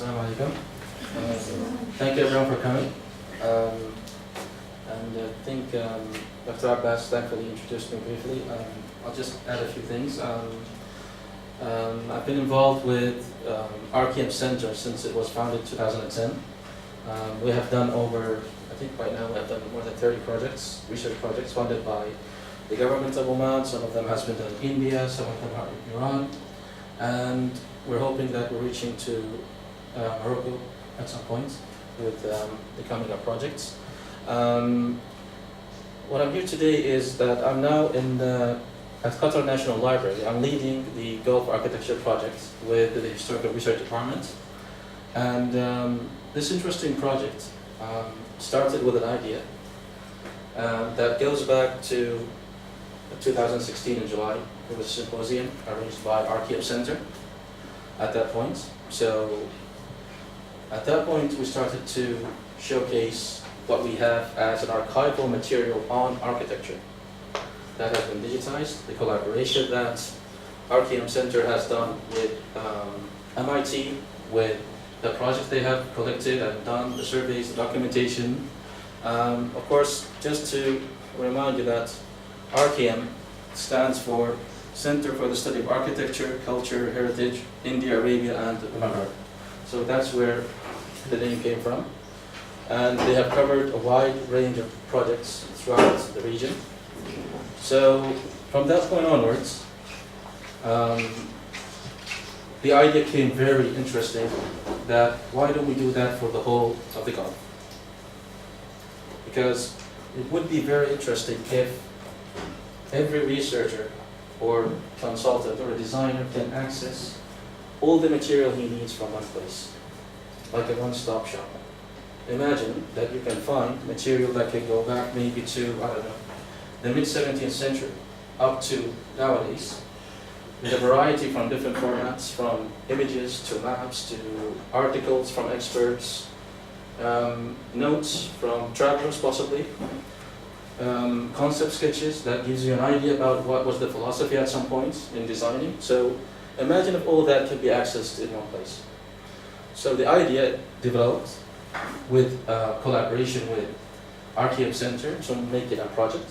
Assalamu alaikum. Thank you everyone for coming. And I think Dr. Abbas thankfully introduced me briefly. I'll just add a few things. I've been involved with RKM Center since it was founded in 2010. We have done over, I think right now we have done more than 30 projects, research projects funded by the government of Oman. Some of them has been done in India, some of them are in Iran. And we're hoping that we're reaching to Morocco at some point with the coming up projects. What I'm here today is that I'm now at Qatar National Library. I'm leading the Gulf Architecture project with the Historical Research Department. And this interesting project started with an idea that goes back to 2016 in July. It was a symposium arranged by RKM Center at that point. So at that point we started to showcase what we have as an archival material on architecture that has been digitized, the collaboration that RKM Center has done with MIT, with the projects they have collected and done, the surveys, the documentation. Of course, just to remind you that RKM stands for Center for the Study of Architecture, Culture, Heritage, India, Arabia, and Maghreb. So that's where the name came from. And they have covered a wide range of projects throughout the region. So from that point onwards, the idea came very interesting that why don't we do that for the whole of the Gulf? Because it would be very interesting if every researcher or consultant or designer can access all the material he needs from one place, like a one-stop shop. Imagine that you can find material that can go back maybe to, I don't know, the mid-17th century up to nowadays, with a variety from different formats, from images to maps to articles from experts, notes from travelers possibly, concept sketches that gives you an idea about what was the philosophy at some point in designing. So imagine if all that could be accessed in one place. So the idea developed with collaboration with RKM Center to make it a project.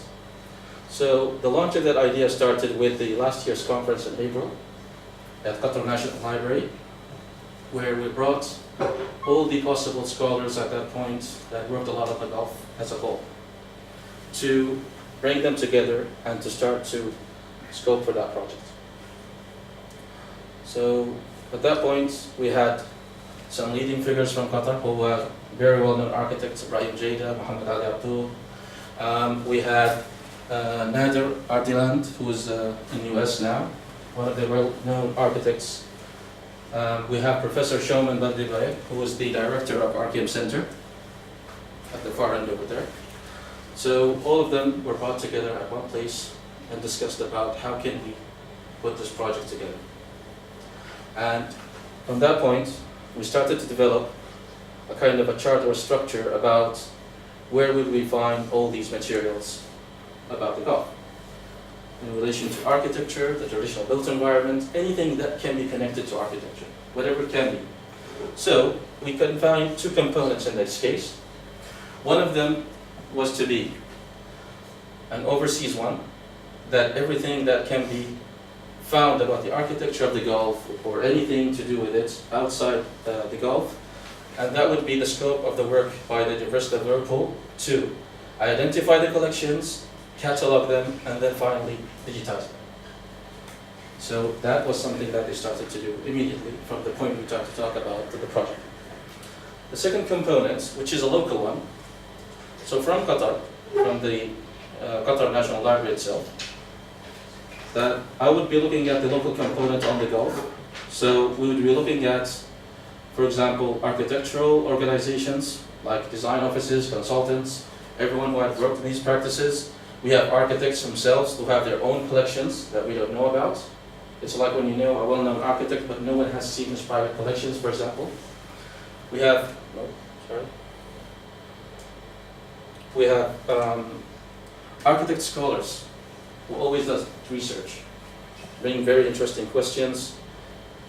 So the launch of that idea started with the last year's conference in April at Qatar National Library, where we brought all the possible scholars at that point that worked a lot on the Gulf as a whole to bring them together and to start to scope for that project. So at that point we had some leading figures from Qatar who were very well-known architects, Ibrahim Jada, Muhammad Ali Abdul. We had Nader Ardiland, who is in the US now, one of the well-known architects. We have Professor Showman Badibay, who is the director of RKM Center at the far end over there. So all of them were brought together at one place and discussed about how can we put this project together. And from that point, we started to develop a kind of a chart or structure about where would we find all these materials about the Gulf in relation to architecture, the traditional built environment, anything that can be connected to architecture, whatever it can be. So we could find two components in this case. One of them was to be an overseas one, that everything that can be found about the architecture of the Gulf or anything to do with it outside the Gulf, and that would be the scope of the work by the University of Liverpool to identify the collections, catalog them, and then finally digitize them. So that was something that they started to do immediately from the point we started to talk about the project. The second component, which is a local one, so from Qatar, from the Qatar National Library itself, that I would be looking at the local component on the Gulf. So we would be looking at, for example, architectural organizations like design offices, consultants, everyone who had worked in these practices. We have architects themselves who have their own collections that we don't know about. It's like when you know a well-known architect but no one has seen his private collections, for example. We have, architect scholars who always does research, bring very interesting questions,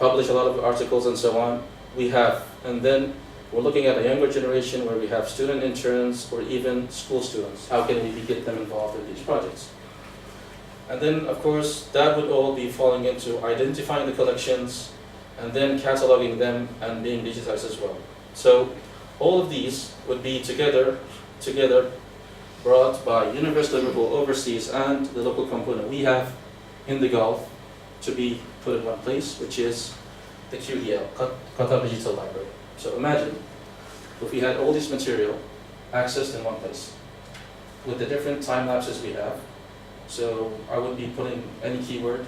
publish a lot of articles and so on. We have And then we're looking at a younger generation where we have student interns or even school students. How can we get them involved in these projects? And then, of course, that would all be falling into identifying the collections and then cataloging them and being digitized as well. So all of these would be together brought by University of Liverpool overseas and the local component we have in the Gulf to be put in one place, which is the QDL, Qatar Digital Library. So imagine if we had all this material accessed in one place with the different time lapses we have. So I would be putting any keyword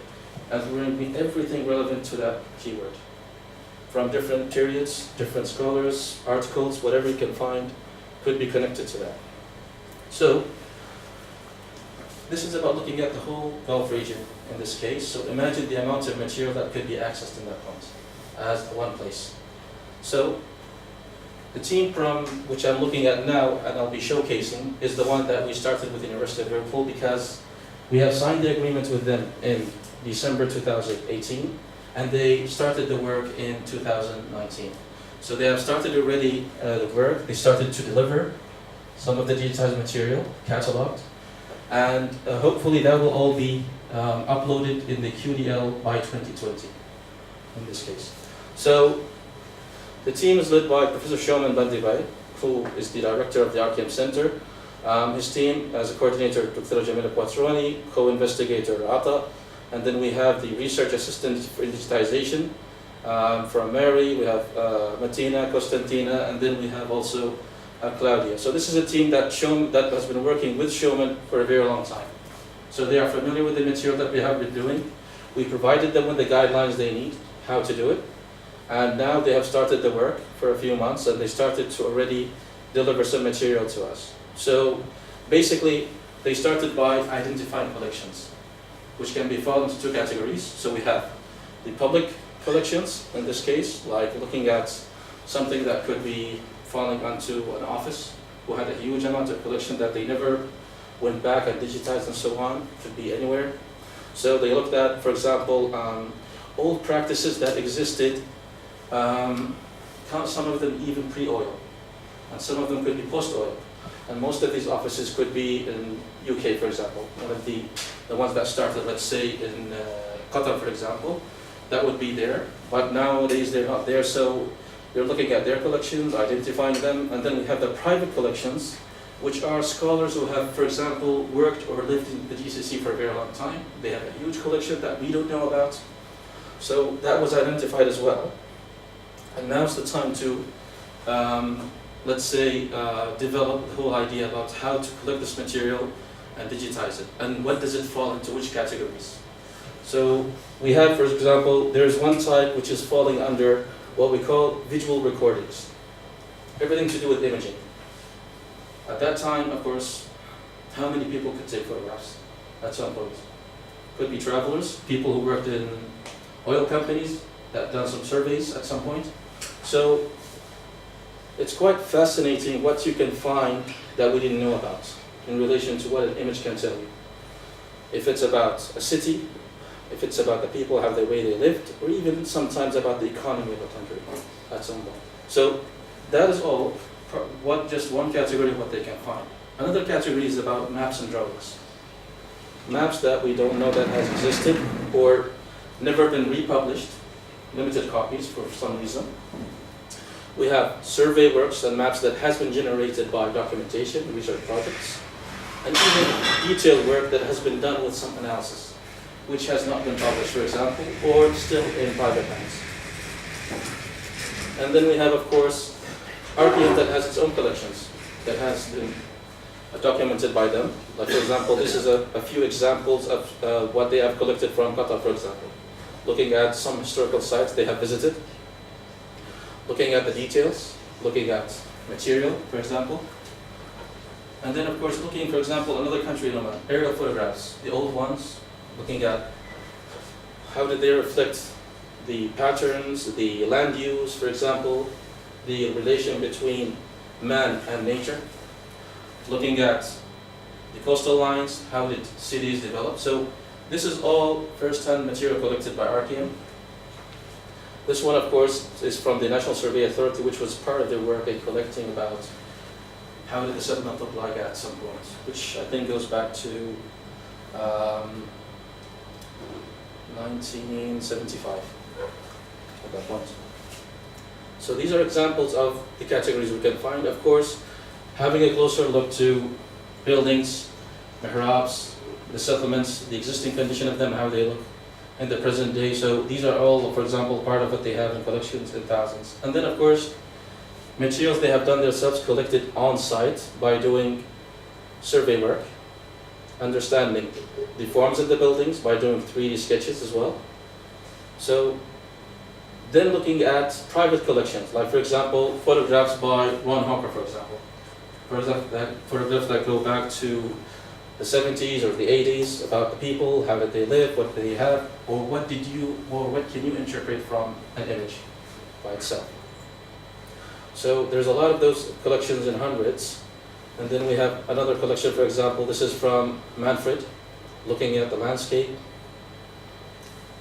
and bringing everything relevant to that keyword from different periods, different scholars, articles, whatever you can find could be connected to that. So this is about looking at the whole Gulf region in this case. So imagine the amount of material that could be accessed in that point as one place. So the team from which I'm looking at now and I'll be showcasing is the one that we started with the University of Liverpool, because we have signed the agreement with them in December 2018 and they started the work in 2019. So they have started already the work, they started to deliver some of the digitized material, cataloged, and hopefully that will all be uploaded in the QDL by 2020 in this case. So the team is led by Professor Shoman Bandibay, who is the director of the RKM Center. His team as a coordinator, Dr. Jamila Quattroni, co-investigator Ata, and then we have the research assistant for digitization from Mary, we have Martina, Costantina, and then we have also Claudia. So this is a team that has been working with Shoman for a very long time. So they are familiar with the material that we have been doing. We provided them with the guidelines they need, how to do it. And now they have started the work for a few months and they started to already deliver some material to us. So basically, they started by identifying collections, which can be fallen into two categories. So we have the public collections, in this case, like looking at something that could be falling onto an office who had a huge amount of collection that they never went back and digitized and so on, could be anywhere. So they looked at, for example, old practices that existed, some of them even pre-oil, and some of them could be post-oil. And most of these offices could be in UK, for example, one of the ones that started, let's say, in Qatar, for example, that would be there. But nowadays they're not there, so they're looking at their collections, identifying them, and then we have the private collections, which are scholars who have, for example, worked or lived in the GCC for a very long time. They have a huge collection that we don't know about. So that was identified as well. And now's the time to, let's say, develop the whole idea about how to collect this material and digitize it. And what does it fall into which categories? So we have, for example, there's one type which is falling under what we call visual recordings. Everything to do with imaging. At that time, of course, how many people could take photographs at some point? Could be travelers, people who worked in oil companies that done some surveys at some point. So it's quite fascinating what you can find that we didn't know about in relation to what an image can tell you. If it's about a city, if it's about the people, how the way they lived, or even sometimes about the economy of a country at some point. So that is all just one category of what they can find. Another category is about maps and drawings. Maps that we don't know that has existed or never been republished, limited copies for some reason. We have survey works and maps that has been generated by documentation, research projects, and even detailed work that has been done with some analysis, which has not been published, for example, or still in private hands. And then we have, of course, RPM that has its own collections that has been documented by them. Like, for example, this is a few examples of what they have collected from Qatar, for example. Looking at some historical sites they have visited, looking at the details, looking at material, for example. And then, of course, looking, for example, another country, aerial photographs, the old ones, looking at how did they reflect the patterns, the land use, for example, the relation between man and nature, looking at the coastal lines, how did cities develop. So this is all first-hand material collected by RKM. This one, of course, is from the National Survey Authority, which was part of their work in collecting about how did the settlement look like at some point, which I think goes back to 1975 at that point. So these are examples of the categories we can find. Of course, having a closer look to buildings, mihrabs, the settlements, the existing condition of them, how they look in the present day. So these are all, for example, part of what they have in collections in thousands. And then, of course, materials they have done themselves, collected on site by doing survey work, understanding the forms of the buildings by doing 3D sketches as well. So then looking at private collections, like for example, photographs by Ron Hawker, for example. Photographs that go back to the 70s or the 80s about the people, how did they live, what did they have, or what can you interpret from an image by itself. So there's a lot of those collections in hundreds. And then we have another collection, for example, this is from Manfred, looking at the landscape.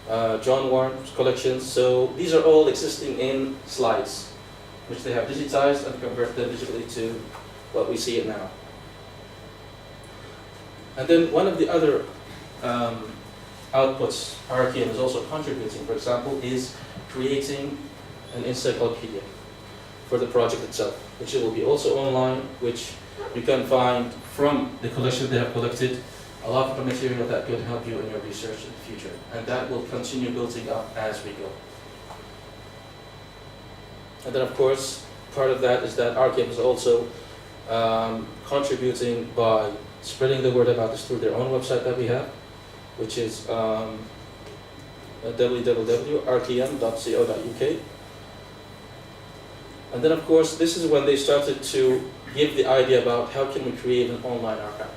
John Warren's collections. So these are all existing in slides, which they have digitized and converted digitally to what we see it now. And then one of the other outputs RKM is also contributing, for example, is creating an encyclopedia for the project itself, which will be also online, which you can find from the collection they have collected a lot of the material that could help you in your research in the future. And that will continue building up as we go. And then of course, part of that is that RKM is also contributing by spreading the word about this through their own website that we have, which is www.rkm.co.uk. And then of course, this is when they started to give the idea about how can we create an online archive.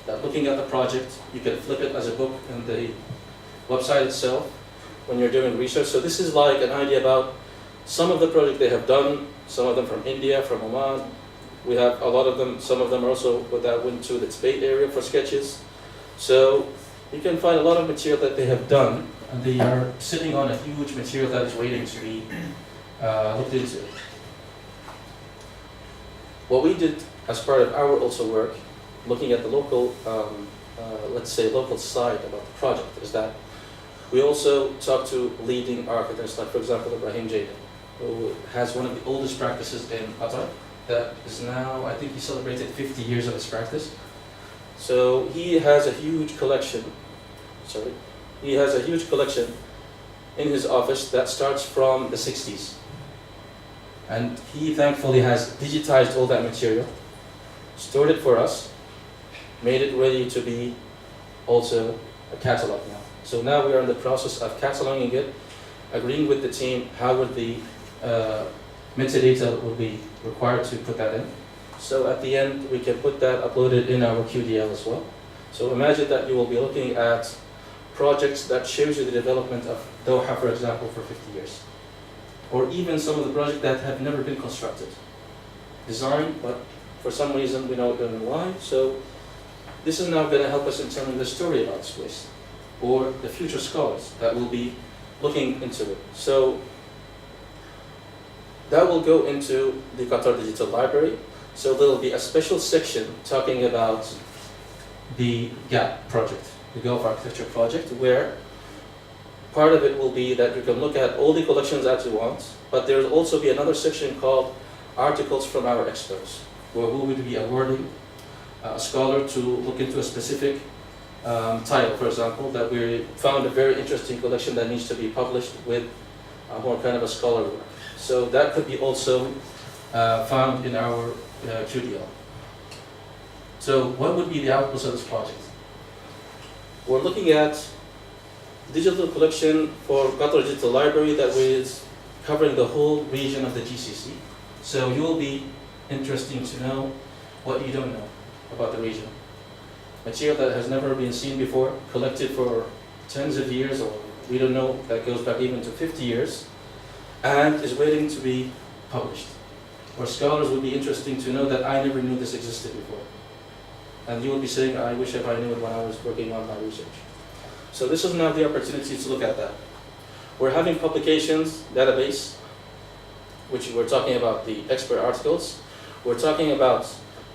That looking at the project, you can flip it as a book in the website itself when you're doing research. So this is like an idea about some of the projects they have done, some of them from India, from Oman. We have a lot of them, some of them are also that went to the Tibet area for sketches. So you can find a lot of material that they have done, and they are sitting on a huge material that is waiting to be looked into. What we did as part of our also work, looking at the local, let's say local side about the project, is that we also talked to leading architects, like for example Ibrahim Jada, who has one of the oldest practices in Qatar, that is now, I think he celebrated 50 years of his practice. So he has a huge collection, in his office that starts from the 60s. And he thankfully has digitized all that material, stored it for us, made it ready to be also a catalog now. So now we are in the process of cataloging it, agreeing with the team how would the metadata would be required to put that in. So at the end, we can put that uploaded in our QDL as well. So imagine that you will be looking at projects that shows you the development of Doha, for example, for 50 years. Or even some of the projects that have never been constructed. Designed, but for some reason we don't know why. So this is now going to help us in telling the story about this place, or the future scholars that will be looking into it. So that will go into the Qatar Digital Library. So there will be a special section talking about the GAP project, the Gulf Architecture project, where part of it will be that you can look at all the collections that you want, but there will also be another section called Articles from Our Experts, where we will be awarding a scholar to look into a specific title, for example, that we found a very interesting collection that needs to be published with more kind of a scholar work. So that could be also found in our QDL. So what would be the outputs of this project? We're looking at digital collection for Qatar Digital Library that is covering the whole region of the GCC. So you will be interesting to know what you don't know about the region. Material that has never been seen before, collected for tens of years, or we don't know, that goes back even to 50 years, and is waiting to be published. Or scholars would be interesting to know that I never knew this existed before. And you will be saying, I wish if I knew it when I was working on my research. So this is now the opportunity to look at that. We're having publications database, which we're talking about the expert articles. We're talking about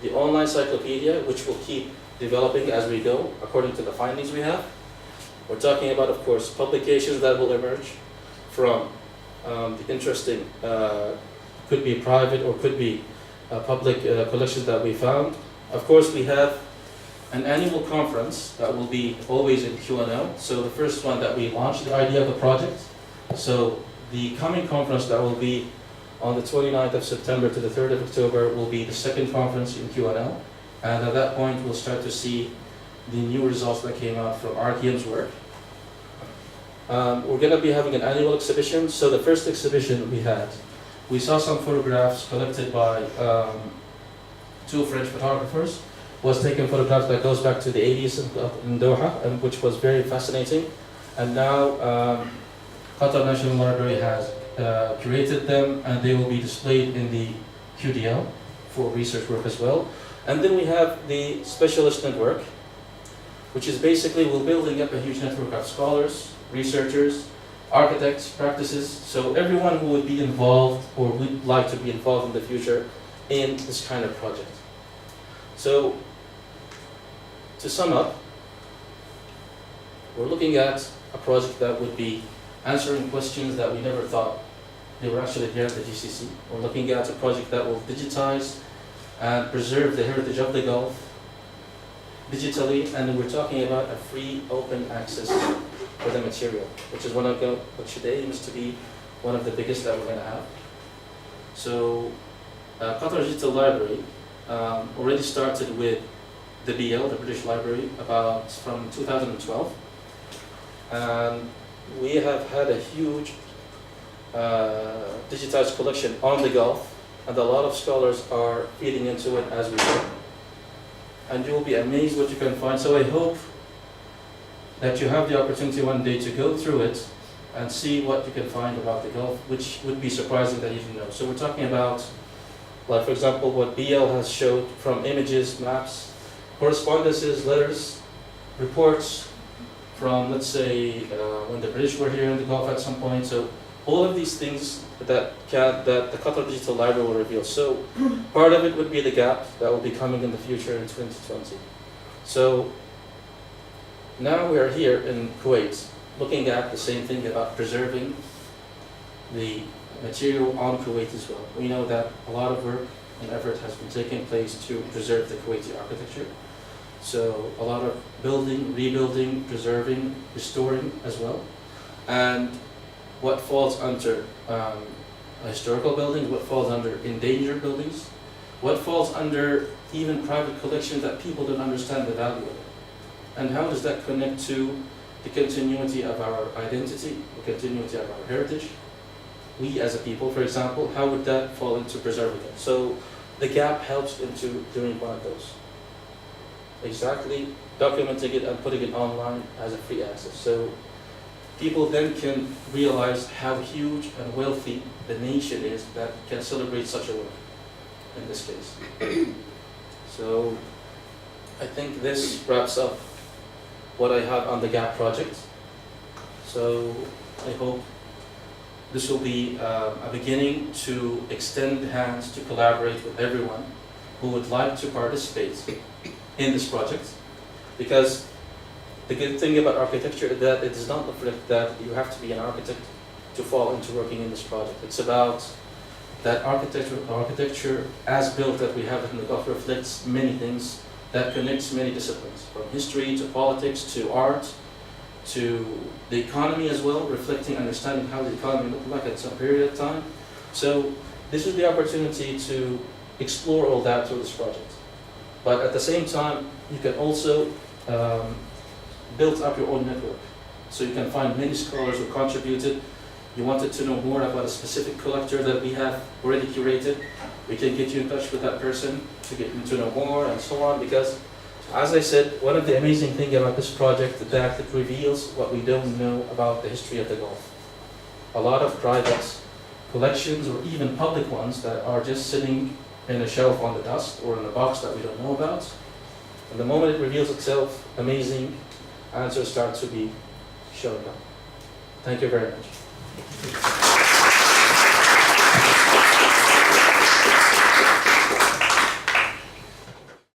the online encyclopedia, which will keep developing as we go according to the findings we have. We're talking about, of course, publications that will emerge from the interesting, could be private or could be public collections that we found. Of course, we have an annual conference that will be always in Q&A. So the first one that we launched the idea of the project. So the coming conference that will be on the 29th of September to the 3rd of October will be the second conference in Q&A. And at that point, we'll start to see the new results that came out from RTM's work. We're going to be having an annual exhibition. So the first exhibition we saw some photographs collected by two French photographers. Was taken photographs that goes back to the 80s in Doha, and which was very fascinating. And now Qatar National Library has curated them, and they will be displayed in the QDL for research work as well. And then we have the specialist network, which is basically we're building up a huge network of scholars, researchers, architects, practices, so everyone who would be involved or would like to be involved in the future in this kind of project. So, to sum up, we're looking at a project that would be answering questions that we never thought they were actually there at the GCC. We're looking at a project that will digitize and preserve the heritage of the Gulf digitally, and we're talking about a free, open access for the material, which is which today aims to be one of the biggest that we're going to have. So, Qatar Digital Library already started with the BL, the British Library, from 2012. And we have had a huge digitized collection on the Gulf, and a lot of scholars are feeding into it as we go. And you will be amazed what you can find. So I hope that you have the opportunity one day to go through it and see what you can find about the Gulf, which would be surprising that you didn't know. So we're talking about, like for example, what BL has showed from images, maps, correspondences, letters, reports from, let's say, when the British were here in the Gulf at some point. So all of these things that the Qatar Digital Library will reveal. So part of it would be the gap that will be coming in the future in 2020. So now we are here in Kuwait, looking at the same thing about preserving the material on Kuwait as well. We know that a lot of work and effort has been taking place to preserve the Kuwaiti architecture. So a lot of building, rebuilding, preserving, restoring as well. And what falls under historical buildings, what falls under endangered buildings, what falls under even private collections that people don't understand the value of it. And how does that connect to the continuity of our identity, the continuity of our heritage? We as a people, for example, how would that fall into preserving it? So the gap helps into doing one of those. Exactly, documenting it and putting it online as a free access. So people then can realize how huge and wealthy the nation is that can celebrate such a work, in this case. So I think this wraps up what I have on the GAP project. So I hope this will be a beginning to extend hands to collaborate with everyone who would like to participate in this project, because the good thing about architecture is that it does not reflect that you have to be an architect to fall into working in this project. It's about that architecture as built that we have in the Gulf reflects many things that connects many disciplines, from history to politics to art to the economy as well, reflecting, understanding how the economy looked like at some period of time. So this is the opportunity to explore all that through this project. But at the same time, you can also build up your own network. So you can find many scholars who contributed. You wanted to know more about a specific collector that we have already curated. We can get you in touch with that person to get you to know more and so on, because as I said, one of the amazing things about this project is that it reveals what we don't know about the history of the Gulf. A lot of private collections or even public ones that are just sitting in a shelf on the dust or in a box that we don't know about. And the moment it reveals itself, amazing answers start to be showing up. Thank you very much.